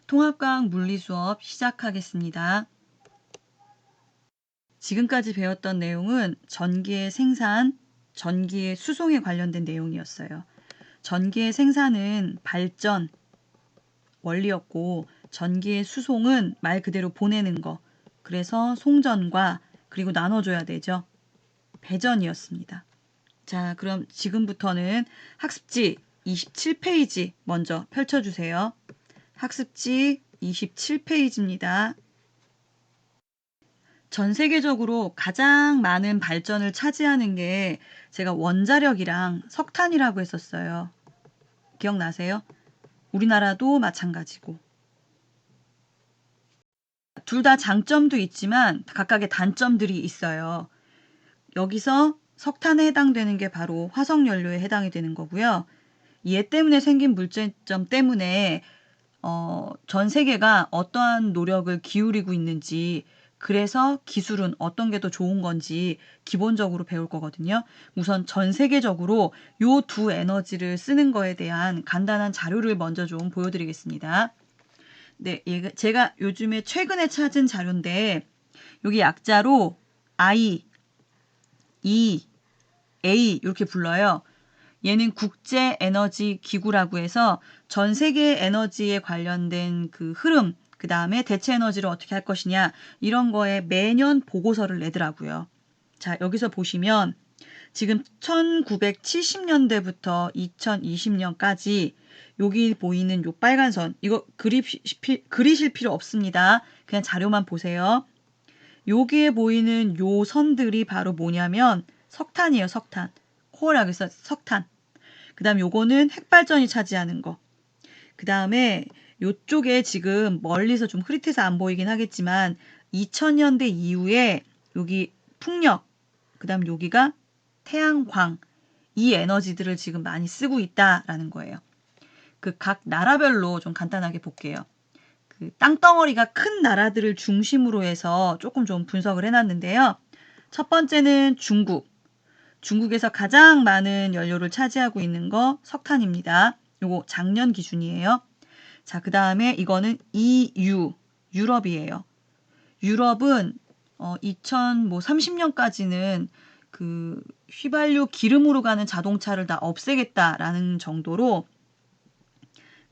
통합과학 물리 수업 시작하겠습니다. 지금까지 배웠던 내용은 전기의 생산, 전기의 수송에 관련된 내용이었어요. 전기의 생산은 발전, 원리였고 전기의 수송은 말 그대로 보내는 거. 그래서 송전과 그리고 나눠줘야 되죠. 배전이었습니다. 자, 그럼 지금부터는 학습지 27페이지 먼저 펼쳐주세요. 학습지 27페이지입니다. 전 세계적으로 가장 많은 발전을 차지하는 게 제가 원자력이랑 석탄이라고 했었어요. 기억나세요? 우리나라도 마찬가지고. 둘 다 장점도 있지만 각각의 단점들이 있어요. 여기서 석탄에 해당되는 게 바로 화석연료에 해당이 되는 거고요. 얘 때문에 생긴 문제점 때문에 전 세계가 어떠한 노력을 기울이고 있는지, 그래서 기술은 어떤 게 더 좋은 건지 기본적으로 배울 거거든요. 우선 전 세계적으로 요 두 에너지를 쓰는 거에 대한 간단한 자료를 먼저 좀 보여드리겠습니다. 네, 제가 요즘에 최근에 찾은 자료인데 여기 약자로 I, E, A 이렇게 불러요. 얘는 국제 에너지 기구라고 해서 전 세계 에너지에 관련된 그 흐름, 그 다음에 대체 에너지를 어떻게 할 것이냐 이런 거에 매년 보고서를 내더라고요. 자, 여기서 보시면 지금 1970년대부터 2020년까지 여기 보이는 요 빨간 선, 이거 그리실 필요 없습니다. 그냥 자료만 보세요. 여기에 보이는 요 선들이 바로 뭐냐면 석탄이에요. 석탄. 코어라고 해서 석탄. 그 다음 요거는 핵발전이 차지하는 거. 그 다음에 요쪽에 지금 멀리서 좀 흐릿해서 안 보이긴 하겠지만 2000년대 이후에 여기 풍력, 그 다음 여기가 태양광, 이 에너지들을 지금 많이 쓰고 있다라는 거예요. 그 각 나라별로 좀 간단하게 볼게요. 그 땅덩어리가 큰 나라들을 중심으로 해서 조금 좀 분석을 해놨는데요. 첫 번째는 중국. 중국에서 가장 많은 연료를 차지하고 있는 거 석탄입니다. 요거 작년 기준이에요. 자, 그 다음에 이거는 EU, 유럽이에요. 유럽은 2030년까지는 그 휘발유 기름으로 가는 자동차를 다 없애겠다라는 정도로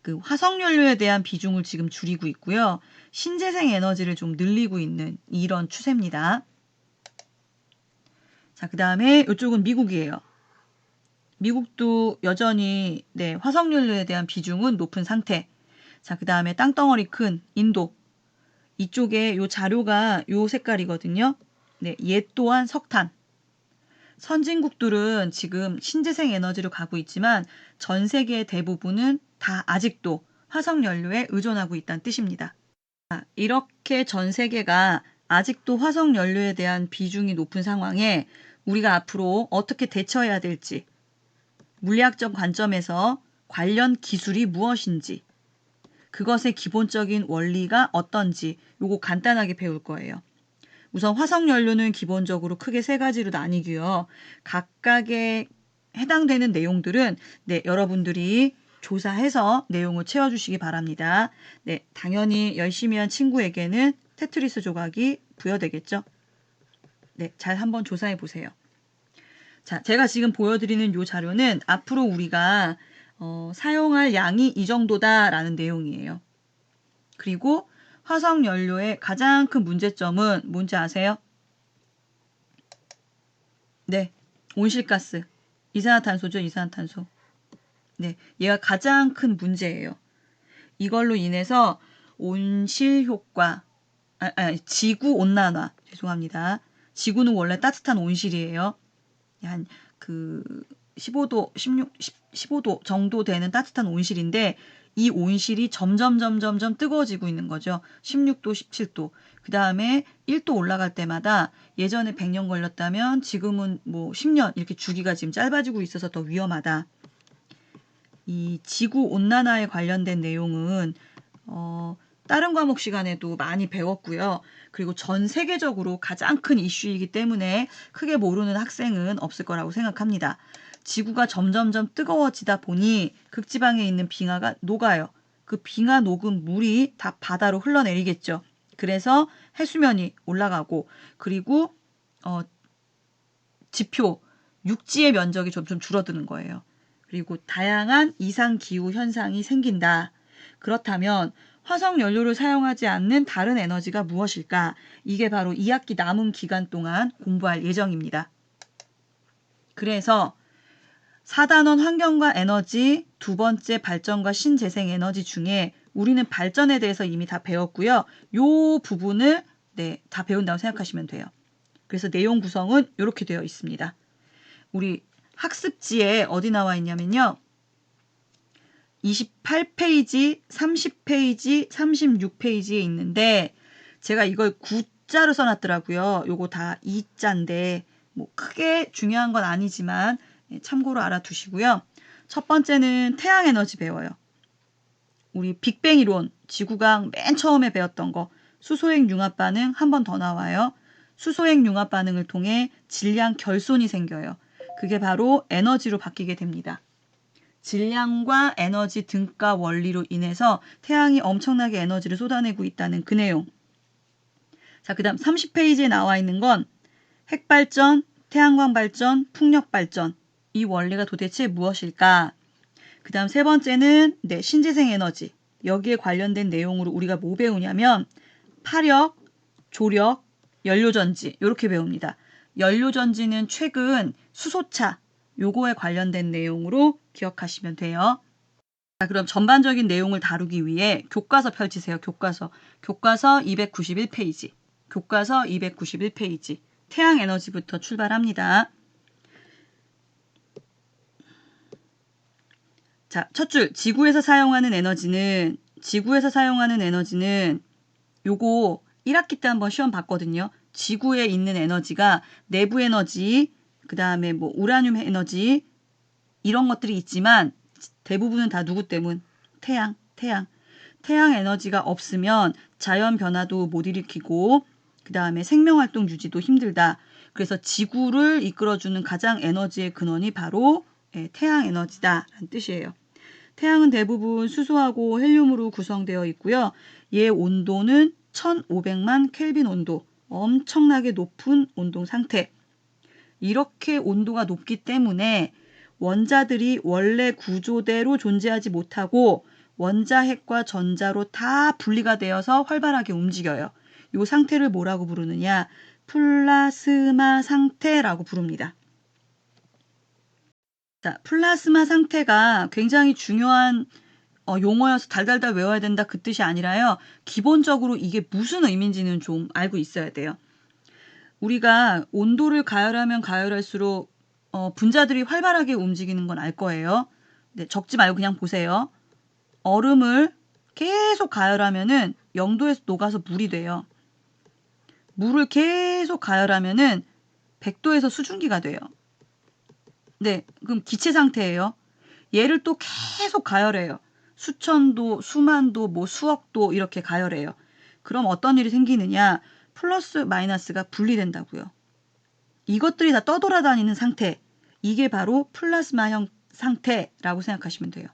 그 화석연료에 대한 비중을 지금 줄이고 있고요. 신재생 에너지를 좀 늘리고 있는 이런 추세입니다. 자, 그 다음에 이쪽은 미국이에요. 미국도 여전히 화석연료에 대한 비중은 높은 상태. 자, 그 다음에 땅덩어리 큰 인도. 이쪽에 요 자료가 요 색깔이거든요. 네, 얘 또한 석탄. 선진국들은 지금 신재생 에너지로 가고 있지만 전 세계의 대부분은 다 아직도 화석연료에 의존하고 있다는 뜻입니다. 이렇게 전 세계가 아직도 화석연료에 대한 비중이 높은 상황에 우리가 앞으로 어떻게 대처해야 될지, 물리학적 관점에서 관련 기술이 무엇인지, 그것의 기본적인 원리가 어떤지 요거 간단하게 배울 거예요. 우선 화석연료는 기본적으로 크게 세 가지로 나뉘고요. 각각의 해당되는 내용들은 여러분들이 조사해서 내용을 채워주시기 바랍니다. 네, 당연히 열심히 한 친구에게는 테트리스 조각이 부여되겠죠. 네, 잘 한번 조사해 보세요. 자, 제가 지금 보여드리는 이 자료는 앞으로 우리가 사용할 양이 이 정도다라는 내용이에요. 그리고 화석연료의 가장 큰 문제점은 뭔지 아세요? 네, 온실가스. 이산화탄소죠, 이산화탄소. 네, 얘가 가장 큰 문제예요. 이걸로 인해서 온실 효과, 지구 온난화. 죄송합니다. 지구는 원래 따뜻한 온실이에요. 한 그 15도, 15도 정도 되는 따뜻한 온실인데 이 온실이 점점 뜨거워지고 있는 거죠. 16도, 17도. 그 다음에 1도 올라갈 때마다 예전에 100년 걸렸다면 지금은 뭐 10년 이렇게 주기가 지금 짧아지고 있어서 더 위험하다. 이 지구 온난화에 관련된 내용은 다른 과목 시간에도 많이 배웠고요. 그리고 전 세계적으로 가장 큰 이슈이기 때문에 크게 모르는 학생은 없을 거라고 생각합니다. 지구가 점점점 뜨거워지다 보니 극지방에 있는 빙하가 녹아요. 그 빙하 녹은 물이 다 바다로 흘러내리겠죠. 그래서 해수면이 올라가고 그리고 지표 육지의 면적이 점점 줄어드는 거예요. 그리고 다양한 이상 기후 현상이 생긴다. 그렇다면 화석 연료를 사용하지 않는 다른 에너지가 무엇일까? 이게 바로 2학기 남은 기간 동안 공부할 예정입니다. 그래서 4단원 환경과 에너지, 두 번째 발전과 신재생 에너지 중에 우리는 발전에 대해서 이미 다 배웠고요. 요 부분을 다 배운다고 생각하시면 돼요. 그래서 내용 구성은 이렇게 되어 있습니다. 우리 학습지에 어디 나와 있냐면요. 28페이지, 30페이지, 36페이지에 있는데 제가 이걸 9자로 써놨더라고요. 요거 다 2자인데 뭐 크게 중요한 건 아니지만 참고로 알아두시고요. 첫 번째는 태양에너지 배워요. 우리 빅뱅 이론, 지구과학 맨 처음에 배웠던 거 수소핵 융합 반응 한 번 더 나와요. 수소핵 융합 반응을 통해 질량 결손이 생겨요. 그게 바로 에너지로 바뀌게 됩니다. 질량과 에너지 등가 원리로 인해서 태양이 엄청나게 에너지를 쏟아내고 있다는 그 내용. 자, 그 다음 30페이지에 나와 있는 건 핵발전, 태양광 발전, 풍력 발전. 이 원리가 도대체 무엇일까? 그 다음 세 번째는 신재생 에너지. 여기에 관련된 내용으로 우리가 뭐 배우냐면 파력, 조력, 연료전지 이렇게 배웁니다. 연료전지는 최근 수소차 요거에 관련된 내용으로 기억하시면 돼요. 자, 그럼 전반적인 내용을 다루기 위해 교과서 펼치세요. 교과서 291페이지. 교과서 291페이지. 태양에너지부터 출발합니다. 자, 첫 줄. 지구에서 사용하는 에너지는 요거 1학기 때 한번 시험 봤거든요. 지구에 있는 에너지가 내부 에너지, 그 다음에 뭐 우라늄 에너지 이런 것들이 있지만 대부분은 다 누구 때문? 태양. 태양 에너지가 없으면 자연 변화도 못 일으키고 그 다음에 생명활동 유지도 힘들다. 그래서 지구를 이끌어주는 가장 에너지의 근원이 바로 태양 에너지다라는 뜻이에요. 태양은 대부분 수소하고 헬륨으로 구성되어 있고요. 얘 온도는 1500만 켈빈 온도, 엄청나게 높은 온도 상태. 이렇게 온도가 높기 때문에 원자들이 원래 구조대로 존재하지 못하고 원자핵과 전자로 다 분리가 되어서 활발하게 움직여요. 이 상태를 뭐라고 부르느냐? 플라스마 상태라고 부릅니다. 자, 플라스마 상태가 굉장히 중요한 용어여서 달달달 외워야 된다 그 뜻이 아니라요. 기본적으로 이게 무슨 의미인지는 좀 알고 있어야 돼요. 우리가 온도를 가열하면 가열할수록 분자들이 활발하게 움직이는 건 알 거예요. 적지 말고 그냥 보세요. 얼음을 계속 가열하면은 0도에서 녹아서 물이 돼요. 물을 계속 가열하면은 100도에서 수증기가 돼요. 그럼 기체 상태예요. 얘를 또 계속 가열해요. 수천도, 수만도, 뭐 수억도 이렇게 가열해요. 그럼 어떤 일이 생기느냐? 플러스 마이너스가 분리된다고요. 이것들이 다 떠돌아다니는 상태. 이게 바로 플라스마형 상태라고 생각하시면 돼요.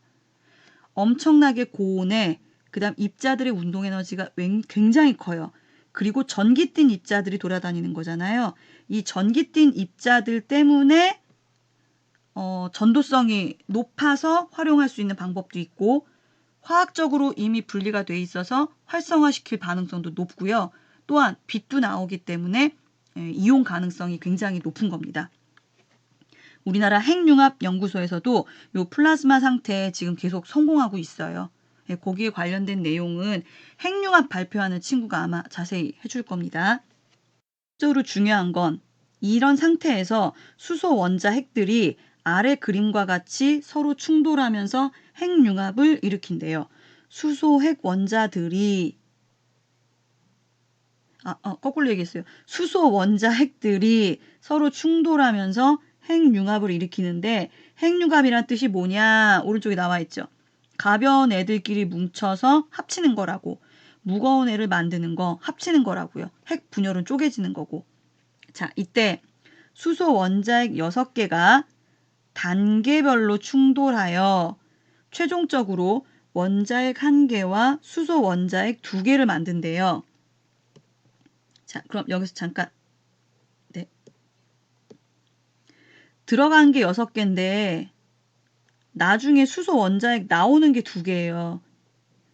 엄청나게 고온에 그다음 입자들의 운동 에너지가 굉장히 커요. 그리고 전기 띤 입자들이 돌아다니는 거잖아요. 이 전기 띤 입자들 때문에 전도성이 높아서 활용할 수 있는 방법도 있고 화학적으로 이미 분리가 돼 있어서 활성화시킬 가능성도 높고요. 또한 빛도 나오기 때문에 이용 가능성이 굉장히 높은 겁니다. 우리나라 핵융합연구소에서도 이 플라즈마 상태에 지금 계속 성공하고 있어요. 거기에 관련된 내용은 핵융합 발표하는 친구가 아마 자세히 해줄 겁니다. 실제로 중요한 건 이런 상태에서 수소 원자 핵들이 아래 그림과 같이 서로 충돌하면서 핵융합을 일으킨대요. 수소 핵 원자들이 거꾸로 얘기했어요. 수소 원자 핵들이 서로 충돌하면서 핵융합을 일으키는데 핵융합이란 뜻이 뭐냐? 오른쪽에 나와 있죠. 가벼운 애들끼리 뭉쳐서 합치는 거라고. 무거운 애를 만드는 거 합치는 거라고요. 핵 분열은 쪼개지는 거고. 자, 이때 수소 원자핵 6개가 단계별로 충돌하여 최종적으로 원자핵 1개와 수소 원자핵 2개를 만든대요. 자, 그럼 여기서 잠깐. 네. 들어간 게 6개인데 나중에 수소 원자핵 나오는 게 2개예요.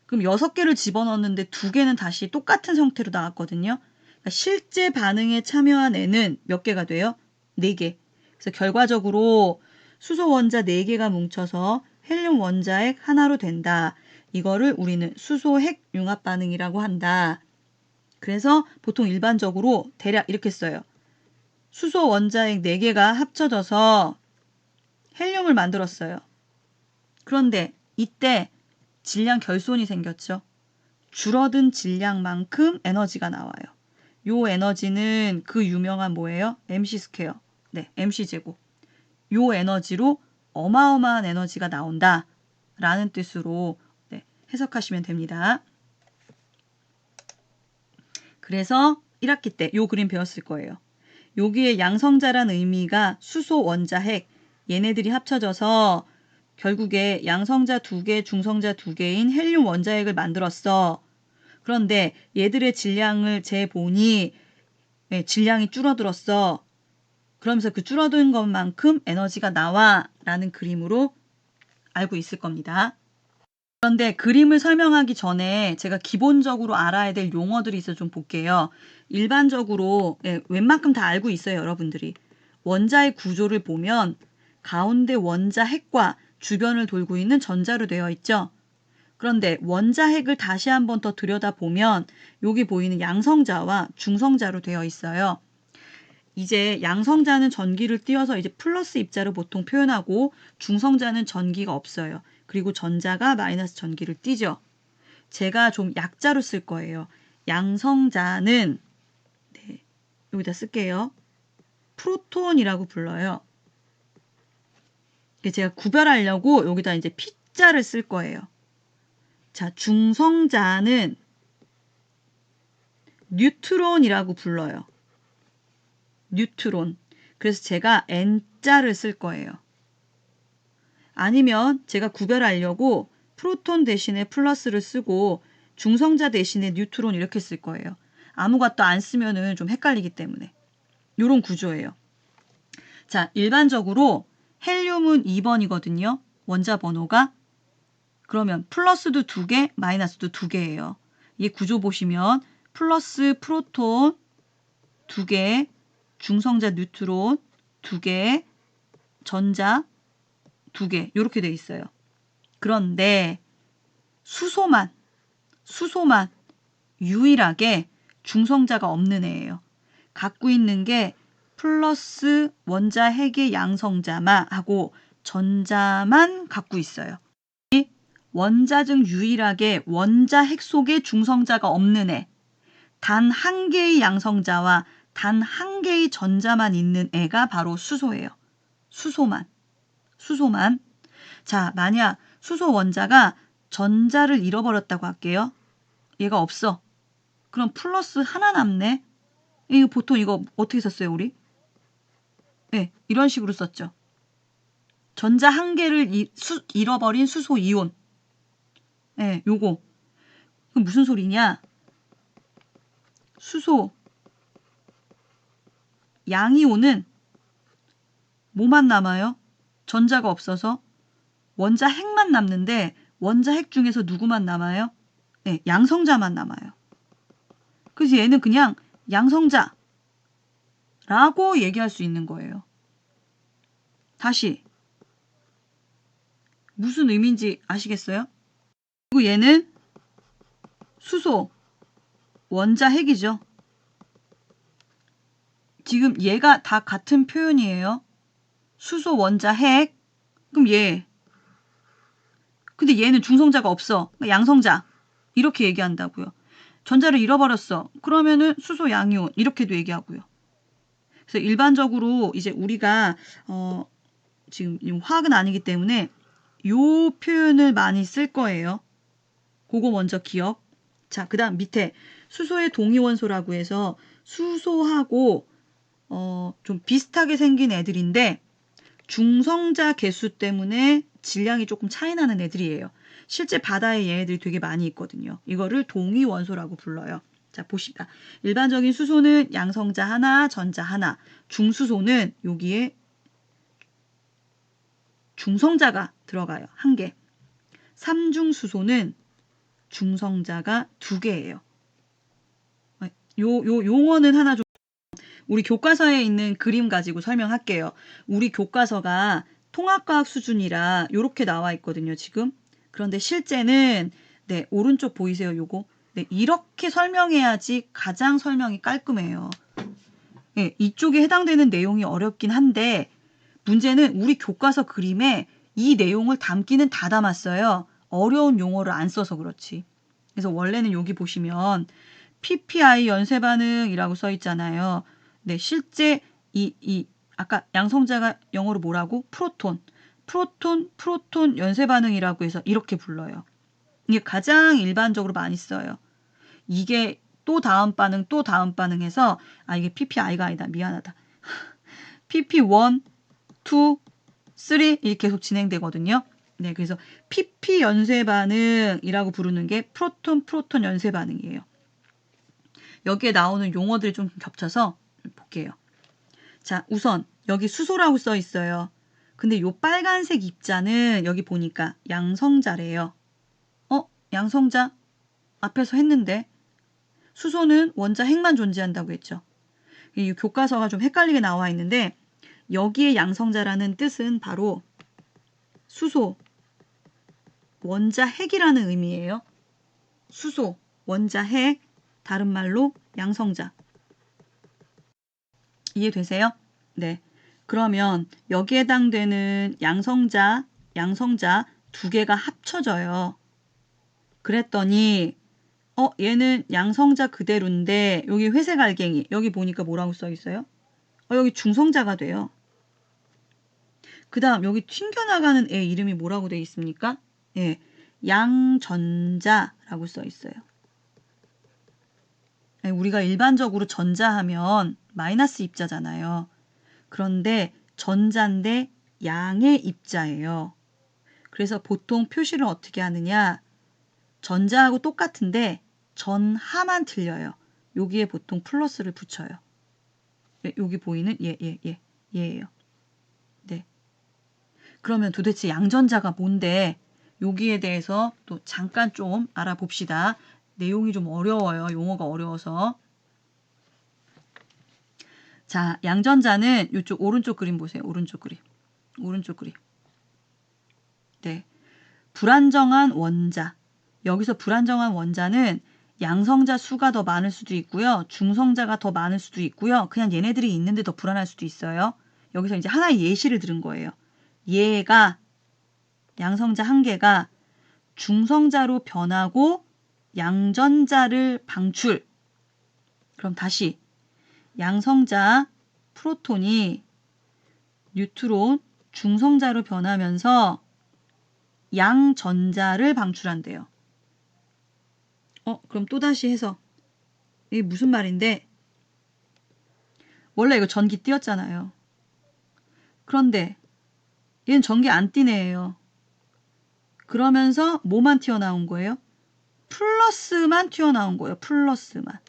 그럼 6개를 집어넣었는데 2개는 다시 똑같은 형태로 나왔거든요. 그러니까 실제 반응에 참여한 애는 몇 개가 돼요? 4개. 그래서 결과적으로 수소 원자 4개가 뭉쳐서 헬륨 원자핵 하나로 된다. 이거를 우리는 수소 핵 융합 반응이라고 한다. 그래서 보통 일반적으로 대략 이렇게 써요. 수소 원자핵 4개가 합쳐져서 헬륨을 만들었어요. 그런데 이때 질량 결손이 생겼죠. 줄어든 질량만큼 에너지가 나와요. 요 에너지는 그 유명한 뭐예요? MC 스퀘어. 네, MC 제곱. 요 에너지로 어마어마한 에너지가 나온다 라는 뜻으로 네, 해석하시면 됩니다. 그래서 1학기 때 요 그림 배웠을 거예요. 여기에 양성자란 의미가 수소 원자핵 얘네들이 합쳐져서 결국에 양성자 2개, 중성자 2개인 헬륨 원자핵을 만들었어. 그런데 얘들의 질량을 재보니 네, 질량이 줄어들었어. 그러면서 그 줄어든 것만큼 에너지가 나와 라는 그림으로 알고 있을 겁니다. 그런데 그림을 설명하기 전에 제가 기본적으로 알아야 될 용어들이 있어 좀 볼게요. 일반적으로 웬만큼 다 알고 있어요, 여러분들이. 원자의 구조를 보면 가운데 원자핵과 주변을 돌고 있는 전자로 되어 있죠. 그런데 원자핵을 다시 한번 더 들여다보면 여기 보이는 양성자와 중성자로 되어 있어요. 이제 양성자는 전기를 띄워서 이제 플러스 입자로 보통 표현하고 중성자는 전기가 없어요. 그리고 전자가 마이너스 전기를 띄죠. 제가 좀 약자로 쓸 거예요. 양성자는 네, 여기다 쓸게요. 프로톤이라고 불러요. 제가 구별하려고 여기다 이제 P자를 쓸 거예요. 자, 중성자는 뉴트론이라고 불러요. 뉴트론. 그래서 제가 N자를 쓸 거예요. 아니면 제가 구별하려고 프로톤 대신에 플러스를 쓰고 중성자 대신에 뉴트론 이렇게 쓸 거예요. 아무것도 안 쓰면은 좀 헷갈리기 때문에. 이런 구조예요. 자, 일반적으로 헬륨은 2번이거든요. 원자 번호가. 그러면 플러스도 2개, 마이너스도 2개예요. 이 구조 보시면 플러스 프로톤 2개, 중성자 뉴트론 2개, 전자 2개 이렇게 돼 있어요. 그런데 수소만 유일하게 중성자가 없는 애예요. 갖고 있는 게 플러스 원자 핵의 양성자만 하고 전자만 갖고 있어요. 원자 중 유일하게 원자 핵 속에 중성자가 없는 애. 단 한 개의 양성자와 단 한 개의 전자만 있는 애가 바로 수소예요. 수소만. 자, 만약 수소 원자가 전자를 잃어버렸다고 할게요. 얘가 없어. 그럼 플러스 하나 남네. 이거 보통 이거 어떻게 썼어요, 우리? 네, 이런 식으로 썼죠. 전자 한 개를 잃어버린 수소 이온. 네, 요거. 그럼 무슨 소리냐? 수소 양이온은 뭐만 남아요? 전자가 없어서 원자 핵만 남는데 원자 핵 중에서 누구만 남아요? 네, 양성자만 남아요. 그래서 얘는 그냥 양성자라고 얘기할 수 있는 거예요. 다시 무슨 의미인지 아시겠어요? 그리고 얘는 수소 원자 핵이죠. 지금 얘가 다 같은 표현이에요. 수소 원자 핵. 그럼 얘. 근데 얘는 중성자가 없어. 그러니까 양성자. 이렇게 얘기한다고요. 전자를 잃어버렸어. 그러면은 수소 양이온 이렇게도 얘기하고요. 그래서 일반적으로 이제 우리가 지금 화학은 아니기 때문에 요 표현을 많이 쓸 거예요. 그거 먼저 기억. 자, 그다음 밑에 수소의 동위원소라고 해서 수소하고 좀 비슷하게 생긴 애들인데 중성자 개수 때문에 질량이 조금 차이 나는 애들이에요. 실제 바다에 얘네들이 되게 많이 있거든요. 이거를 동위원소라고 불러요. 자, 보십니다. 일반적인 수소는 양성자 하나, 전자 하나. 중수소는 여기에 중성자가 들어가요. 한 개. 삼중수소는 중성자가 두 개예요. 요 용어는 하나 좀 우리 교과서에 있는 그림 가지고 설명할게요. 우리 교과서가 통합과학 수준이라 이렇게 나와 있거든요, 지금. 그런데 실제는 네, 오른쪽 보이세요, 요거? 네, 이렇게 설명해야지 가장 설명이 깔끔해요. 네, 이쪽에 해당되는 내용이 어렵긴 한데 문제는 우리 교과서 그림에 이 내용을 담기는 다 담았어요. 어려운 용어를 안 써서 그렇지. 그래서 원래는 여기 보시면 PPI 연쇄 반응이라고 써 있잖아요. 네, 실제 아까 양성자가 영어로 뭐라고? 프로톤 연쇄 반응이라고 해서 이렇게 불러요. 이게 가장 일반적으로 많이 써요. 이게 또 다음 반응 해서 이게 PPI가 아니다. 미안하다. PP1, 2, 3 이렇게 계속 진행되거든요. 네, 그래서 PP 연쇄 반응이라고 부르는 게 프로톤 연쇄 반응이에요. 여기에 나오는 용어들이 좀 겹쳐서 볼게요. 자, 우선 여기 수소라고 써 있어요. 근데 요 빨간색 입자는 여기 보니까 양성자래요. 양성자? 앞에서 했는데 수소는 원자 핵만 존재한다고 했죠. 이 교과서가 좀 헷갈리게 나와 있는데 여기에 양성자라는 뜻은 바로 수소, 원자 핵이라는 의미예요. 수소, 원자 핵, 다른 말로 양성자. 이해되세요? 네. 그러면 여기에 해당되는 양성자 두 개가 합쳐져요. 그랬더니 얘는 양성자 그대로인데 여기 회색 알갱이 여기 보니까 뭐라고 써 있어요? 여기 중성자가 돼요. 그 다음 여기 튕겨나가는 애 이름이 뭐라고 되어 있습니까? 예, 양전자라고 써 있어요. 우리가 일반적으로 전자하면 마이너스 입자잖아요. 그런데 전자인데 양의 입자예요. 그래서 보통 표시를 어떻게 하느냐? 전자하고 똑같은데 전하만 틀려요. 여기에 보통 플러스를 붙여요. 여기 보이는 얘예요. 네. 그러면 도대체 양전자가 뭔데? 여기에 대해서 또 잠깐 좀 알아봅시다. 내용이 좀 어려워요. 용어가 어려워서. 자, 양전자는 이쪽 오른쪽 그림 보세요. 오른쪽 그림. 네. 불안정한 원자. 여기서 불안정한 원자는 양성자 수가 더 많을 수도 있고요. 중성자가 더 많을 수도 있고요. 그냥 얘네들이 있는데 더 불안할 수도 있어요. 여기서 이제 하나의 예시를 들은 거예요. 얘가 양성자 한 개가 중성자로 변하고 양전자를 방출. 그럼 다시 양성자 프로톤이 뉴트론 중성자로 변하면서 양전자를 방출한대요. 그럼 또다시 해서 이게 무슨 말인데 원래 이거 전기 띄었잖아요. 그런데 얘는 전기 안 띄네요. 그러면서 뭐만 튀어나온 거예요? 플러스만 튀어나온 거예요. 플러스만.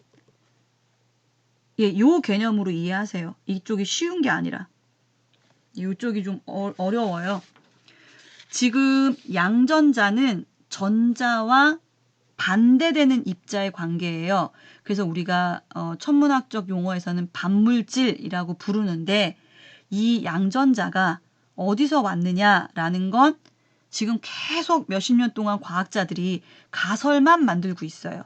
요 개념으로 이해하세요. 이쪽이 쉬운 게 아니라. 이쪽이 좀 어려워요. 지금 양전자는 전자와 반대되는 입자의 관계예요. 그래서 우리가 천문학적 용어에서는 반물질이라고 부르는데 이 양전자가 어디서 왔느냐라는 건 지금 계속 몇십 년 동안 과학자들이 가설만 만들고 있어요.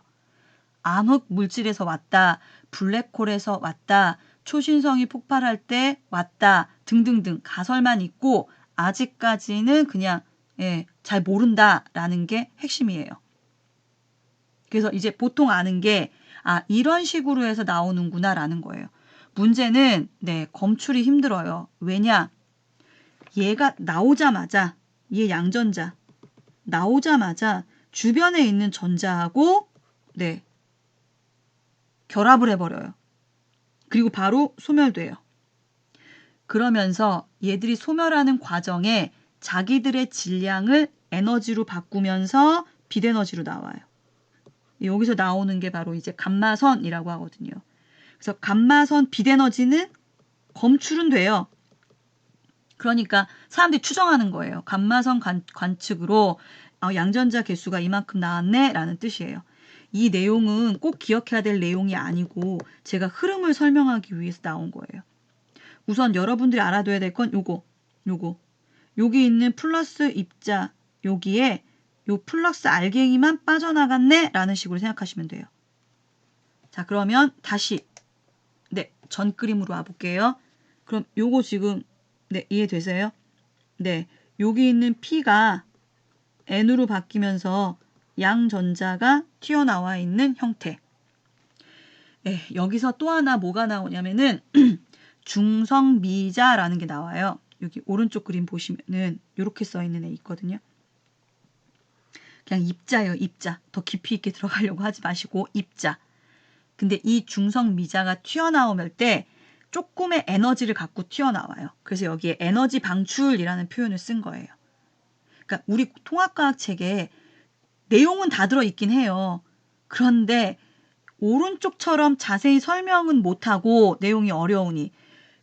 암흑 물질에서 왔다, 블랙홀에서 왔다, 초신성이 폭발할 때 왔다 등등등 가설만 있고 아직까지는 그냥 잘 모른다라는 게 핵심이에요. 그래서 이제 보통 아는 게 이런 식으로 해서 나오는구나라는 거예요. 문제는 검출이 힘들어요. 왜냐? 얘가 나오자마자 얘 양전자 나오자마자 주변에 있는 전자하고 결합을 해버려요. 그리고 바로 소멸돼요. 그러면서 얘들이 소멸하는 과정에 자기들의 질량을 에너지로 바꾸면서 빛에너지로 나와요. 여기서 나오는 게 바로 이제 감마선이라고 하거든요. 그래서 감마선 빛에너지는 검출은 돼요. 그러니까 사람들이 추정하는 거예요. 감마선 관측으로 양전자 개수가 이만큼 나왔네 라는 뜻이에요. 이 내용은 꼭 기억해야 될 내용이 아니고 제가 흐름을 설명하기 위해서 나온 거예요. 우선 여러분들이 알아둬야 될 건 요거. 여기 있는 플러스 입자 여기에 요 플러스 알갱이만 빠져나갔네 라는 식으로 생각하시면 돼요. 자, 그러면 다시 전 그림으로 와볼게요. 그럼 요거 지금 이해되세요? 네, 여기 있는 P가 N으로 바뀌면서 양전자가 튀어나와 있는 형태. 네, 여기서 또 하나 뭐가 나오냐면은 중성미자라는 게 나와요. 여기 오른쪽 그림 보시면은 이렇게 써 있는 애 있거든요. 그냥 입자예요, 입자. 더 깊이 있게 들어가려고 하지 마시고 입자. 근데 이 중성미자가 튀어나올 때 조금의 에너지를 갖고 튀어나와요. 그래서 여기에 에너지 방출이라는 표현을 쓴 거예요. 그러니까 우리 통합과학 책에 내용은 다 들어있긴 해요. 그런데 오른쪽처럼 자세히 설명은 못하고 내용이 어려우니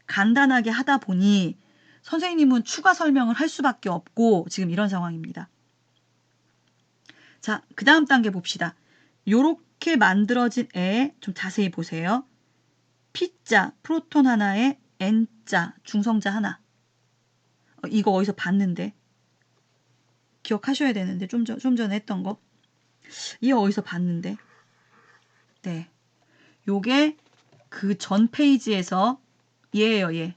간단하게 하다 보니 선생님은 추가 설명을 할 수밖에 없고 지금 이런 상황입니다. 자, 그 다음 단계 봅시다. 요렇게 만들어진 애 좀 자세히 보세요. P자, 프로톤 하나에 N자, 중성자 하나. 이거 어디서 봤는데? 기억하셔야 되는데 좀 전에 했던 거. 이거 어디서 봤는데? 네. 요게 그 전 페이지에서 얘예요, 얘.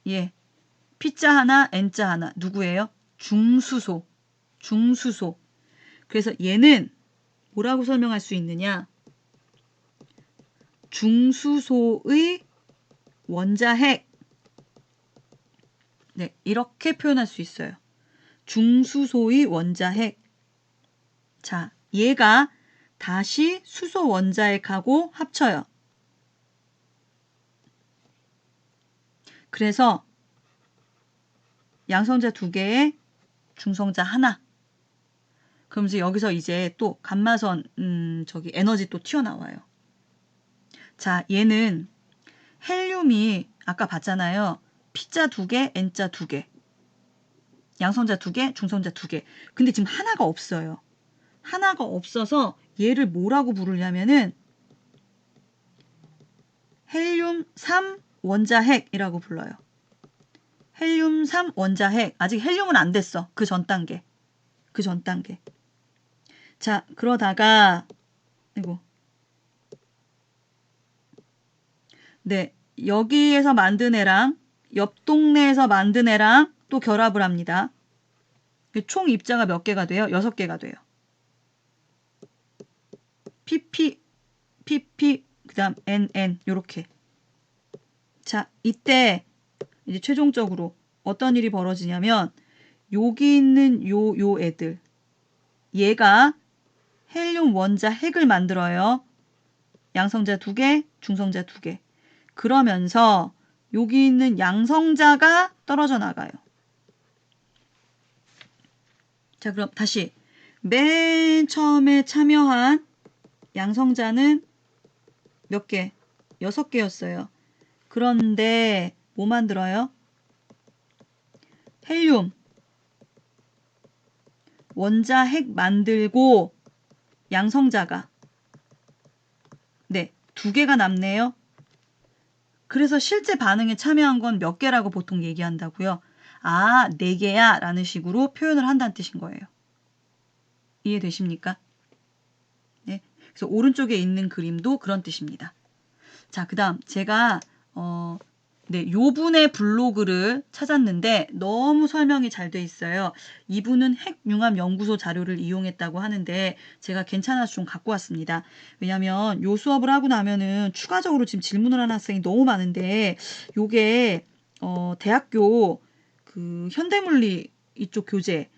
얘. P자 하나, N자 하나. 누구예요? 중수소. 그래서 얘는 뭐라고 설명할 수 있느냐? 중수소의 원자핵. 네, 이렇게 표현할 수 있어요. 중수소의 원자핵. 자, 얘가 다시 수소 원자핵하고 합쳐요. 그래서 양성자 2개에 중성자 하나. 그러면서 여기서 이제 또 감마선 에너지 또 튀어나와요. 자, 얘는 헬륨이 아까 봤잖아요. P자 2개, N자 2개. 양성자 2개, 중성자 2개. 근데 지금 하나가 없어요. 하나가 없어서 얘를 뭐라고 부르냐면은 헬륨 3 원자핵이라고 불러요. 헬륨 3 원자핵. 아직 헬륨은 안 됐어. 그 전 단계. 자, 그러다가 네, 여기에서 만든 애랑 옆 동네에서 만든 애랑 또 결합을 합니다. 총 입자가 몇 개가 돼요? 6개가 돼요. PP, 그 다음 NN 요렇게. 자, 이때 이제 최종적으로 어떤 일이 벌어지냐면 여기 있는 요 애들 얘가 헬륨 원자 핵을 만들어요. 양성자 2개, 중성자 2개. 그러면서 여기 있는 양성자가 떨어져 나가요. 자, 그럼 다시 맨 처음에 참여한 양성자는 몇 개? 6개였어요. 그런데 뭐 만들어요? 헬륨 원자핵 만들고 양성자가 2개가 남네요. 그래서 실제 반응에 참여한 건 몇 개라고 보통 얘기한다고요? 아, 4개야 라는 식으로 표현을 한다는 뜻인 거예요. 이해되십니까? 네. 그래서 오른쪽에 있는 그림도 그런 뜻입니다. 자, 그 다음 제가 요 분의 블로그를 찾았는데 너무 설명이 잘 돼 있어요. 이분은 핵융합연구소 자료를 이용했다고 하는데 제가 괜찮아서 좀 갖고 왔습니다. 왜냐하면 요 수업을 하고 나면은 추가적으로 지금 질문을 하는 학생이 너무 많은데 요게 대학교 그 현대물리 이쪽 교재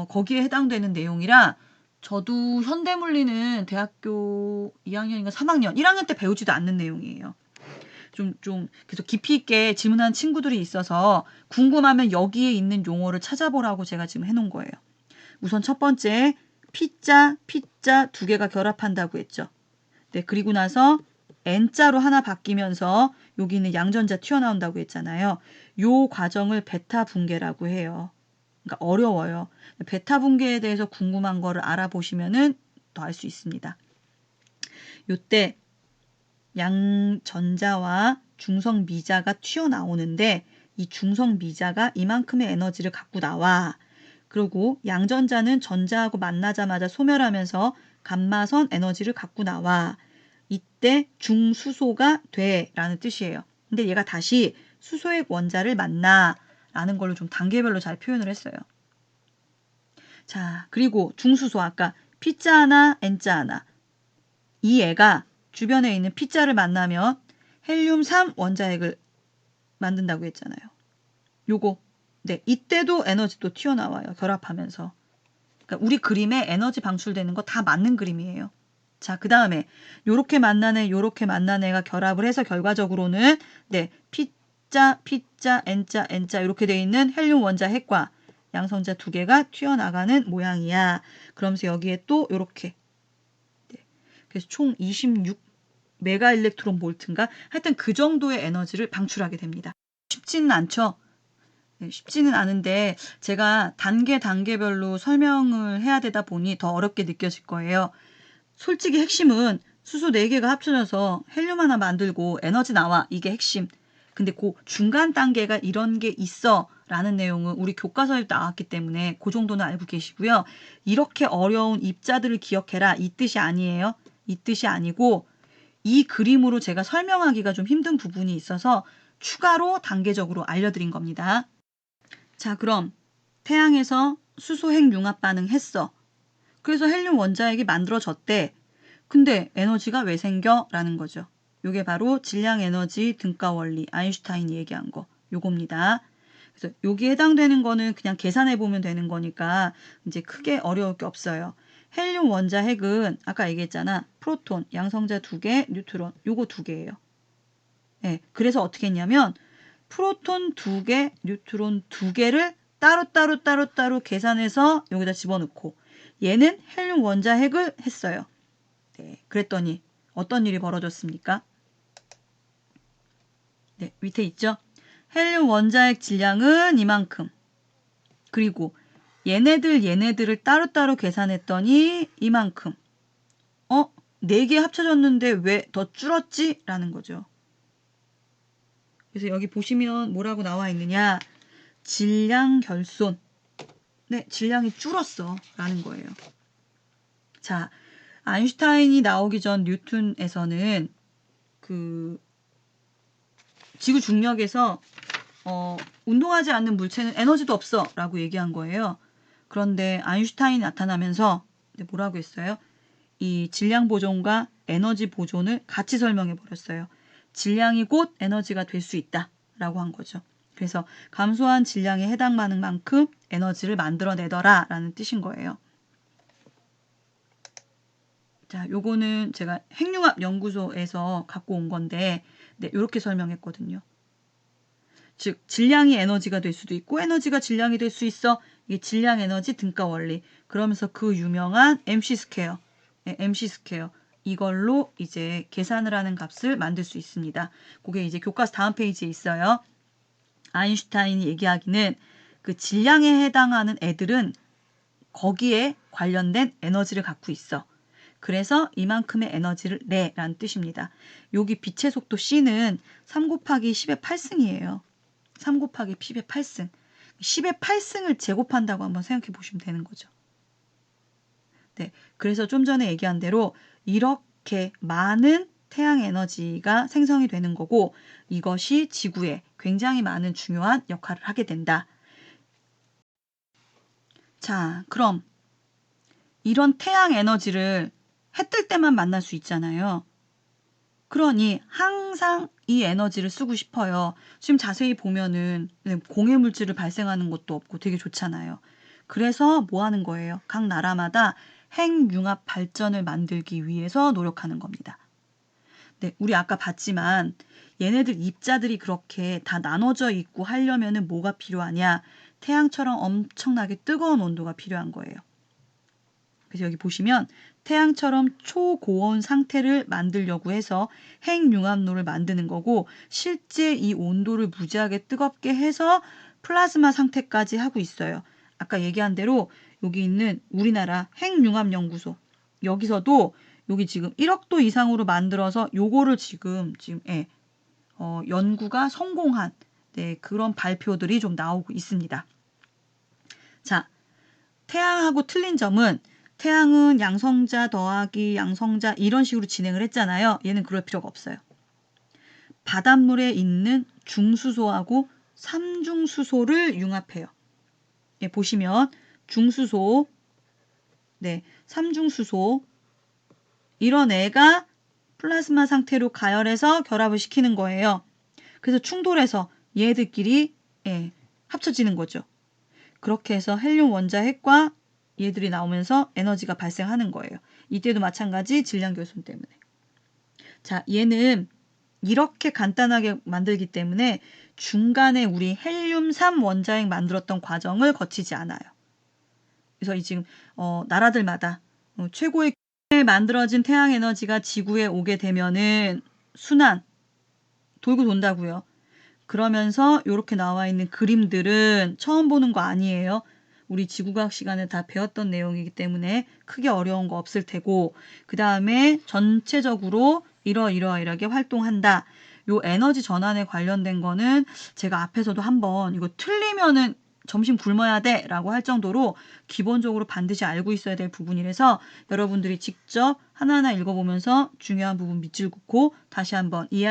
거기에 해당되는 내용이라 저도 현대물리는 대학교 2학년인가 3학년, 1학년 때 배우지도 않는 내용이에요. 좀 계속 깊이 있게 질문하는 친구들이 있어서 궁금하면 여기에 있는 용어를 찾아보라고 제가 지금 해놓은 거예요. 우선 첫 번째 P자, P자 두 개가 결합한다고 했죠. 네, 그리고 나서 N자로 하나 바뀌면서 여기는 양전자 튀어나온다고 했잖아요. 요 과정을 베타 분계라고 해요. 그러니까 어려워요. 베타 분계에 대해서 궁금한 거를 알아보시면은 더 알 수 있습니다. 요때 양전자와 중성 미자가 튀어나오는데 이 중성 미자가 이만큼의 에너지를 갖고 나와. 그리고 양전자는 전자하고 만나자마자 소멸하면서 감마선 에너지를 갖고 나와. 이때 중수소가 돼 라는 뜻이에요. 근데 얘가 다시 수소의 원자를 만나 라는 걸로 좀 단계별로 잘 표현을 했어요. 자, 그리고 중수소 아까 P자 하나, N자 하나. 이 애가 주변에 있는 P자를 만나면 헬륨 3 원자핵을 만든다고 했잖아요. 요거. 네, 이때도 에너지도 튀어나와요. 결합하면서. 그러니까 우리 그림에 에너지 방출되는 거 다 맞는 그림이에요. 자, 그 다음에 요렇게 만난 애, 요렇게 만난 애가 결합을 해서 결과적으로는 네, P자, P자, N자, N자 이렇게 돼 있는 헬륨 원자 핵과 양성자 두 개가 튀어나가는 모양이야. 그러면서 여기에 또 요렇게 네, 그래서 총 26 메가 일렉트론 볼트인가? 하여튼 그 정도의 에너지를 방출하게 됩니다. 쉽지는 않죠? 네, 쉽지는 않은데 제가 단계별로 설명을 해야 되다 보니 더 어렵게 느껴질 거예요. 솔직히 핵심은 수소 4개가 합쳐져서 헬륨 하나 만들고 에너지 나와. 이게 핵심. 근데 그 중간 단계가 이런 게 있어 라는 내용은 우리 교과서에 나왔기 때문에 그 정도는 알고 계시고요. 이렇게 어려운 입자들을 기억해라 이 뜻이 아니에요. 이 뜻이 아니고 이 그림으로 제가 설명하기가 좀 힘든 부분이 있어서 추가로 단계적으로 알려드린 겁니다. 자, 그럼 태양에서 수소 핵 융합 반응 했어. 그래서 헬륨 원자핵이 만들어졌대. 근데 에너지가 왜 생겨? 라는 거죠. 요게 바로 질량 에너지 등가 원리, 아인슈타인이 얘기한 거. 요겁니다. 그래서 여기에 해당되는 거는 그냥 계산해 보면 되는 거니까 이제 크게 어려울 게 없어요. 헬륨 원자핵은 아까 얘기했잖아. 프로톤, 양성자 2개, 뉴트론, 요거 2개예요. 네, 그래서 어떻게 했냐면 프로톤 2개, 뉴트론 2개를 따로 계산해서 여기다 집어넣고 얘는 헬륨 원자핵을 했어요. 네, 그랬더니 어떤 일이 벌어졌습니까? 네, 밑에 있죠? 헬륨 원자핵 질량은 이만큼. 그리고 얘네들을 따로따로 계산했더니 이만큼. 4개 합쳐졌는데 왜 더 줄었지? 라는 거죠. 그래서 여기 보시면 뭐라고 나와 있느냐. 질량 결손. 네, 질량이 줄었어. 라는 거예요. 자, 아인슈타인이 나오기 전 뉴턴에서는 그 지구 중력에서 운동하지 않는 물체는 에너지도 없어 라고 얘기한 거예요. 그런데 아인슈타인이 나타나면서 뭐라고 했어요? 이 질량 보존과 에너지 보존을 같이 설명해 버렸어요. 질량이 곧 에너지가 될 수 있다 라고 한 거죠. 그래서 감소한 질량에 해당하는 만큼 에너지를 만들어내더라 라는 뜻인 거예요. 자, 요거는 제가 핵융합 연구소에서 갖고 온 건데 네, 이렇게 설명했거든요. 즉 질량이 에너지가 될 수도 있고 에너지가 질량이 될 수 있어. 이게 질량 에너지 등가 원리. 그러면서 그 유명한 MC 스퀘어. 네, MC 스퀘어. 이걸로 이제 계산을 하는 값을 만들 수 있습니다. 그게 이제 교과서 다음 페이지에 있어요. 아인슈타인이 얘기하기는 그 질량에 해당하는 애들은 거기에 관련된 에너지를 갖고 있어. 그래서 이만큼의 에너지를 내라는 뜻입니다. 여기 빛의 속도 C는 3 곱하기 10의 8승이에요. 3 곱하기 10의 8승. 10의 8승을 제곱한다고 한번 생각해 보시면 되는 거죠. 네, 그래서 좀 전에 얘기한 대로 이렇게 많은 태양 에너지가 생성이 되는 거고 이것이 지구에 굉장히 많은 중요한 역할을 하게 된다. 자, 그럼 이런 태양 에너지를 해 뜰 때만 만날 수 있잖아요. 그러니 항상 이 에너지를 쓰고 싶어요. 지금 자세히 보면은 공해 물질을 발생하는 것도 없고 되게 좋잖아요. 그래서 뭐 하는 거예요? 각 나라마다 핵융합 발전을 만들기 위해서 노력하는 겁니다. 네, 우리 아까 봤지만 얘네들 입자들이 그렇게 다 나눠져 있고 하려면은 뭐가 필요하냐? 태양처럼 엄청나게 뜨거운 온도가 필요한 거예요. 그래서 여기 보시면 태양처럼 초고온 상태를 만들려고 해서 핵융합로를 만드는 거고 실제 이 온도를 무지하게 뜨겁게 해서 플라즈마 상태까지 하고 있어요. 아까 얘기한 대로 여기 있는 우리나라 핵융합연구소 여기서도 여기 지금 1억 도 이상으로 만들어서 요거를 지금 연구가 성공한 그런 발표들이 좀 나오고 있습니다. 자, 태양하고 틀린 점은 태양은 양성자 더하기 양성자 이런 식으로 진행을 했잖아요. 얘는 그럴 필요가 없어요. 바닷물에 있는 중수소하고 삼중수소를 융합해요. 예, 보시면 중수소, 삼중수소 이런 애가 플라즈마 상태로 가열해서 결합을 시키는 거예요. 그래서 충돌해서 얘들끼리 합쳐지는 거죠. 그렇게 해서 헬륨 원자핵과 얘들이 나오면서 에너지가 발생하는 거예요. 이때도 마찬가지 질량 결손 때문에. 자, 얘는 이렇게 간단하게 만들기 때문에 중간에 우리 헬륨3 원자핵 만들었던 과정을 거치지 않아요. 그래서 지금 나라들마다 최고의 만들어진 태양 에너지가 지구에 오게 되면은 순환 돌고 돈다고요. 그러면서 이렇게 나와 있는 그림들은 처음 보는 거 아니에요. 우리 지구과학 시간에 다 배웠던 내용이기 때문에 크게 어려운 거 없을 테고 그 다음에 전체적으로 이러이러하게 활동한다. 요 에너지 전환에 관련된 거는 제가 앞에서도 한번 이거 틀리면은 점심 굶어야 돼 라고 할 정도로 기본적으로 반드시 알고 있어야 될 부분이라서 여러분들이 직접 하나하나 읽어보면서 중요한 부분 밑줄 긋고 다시 한번 이해할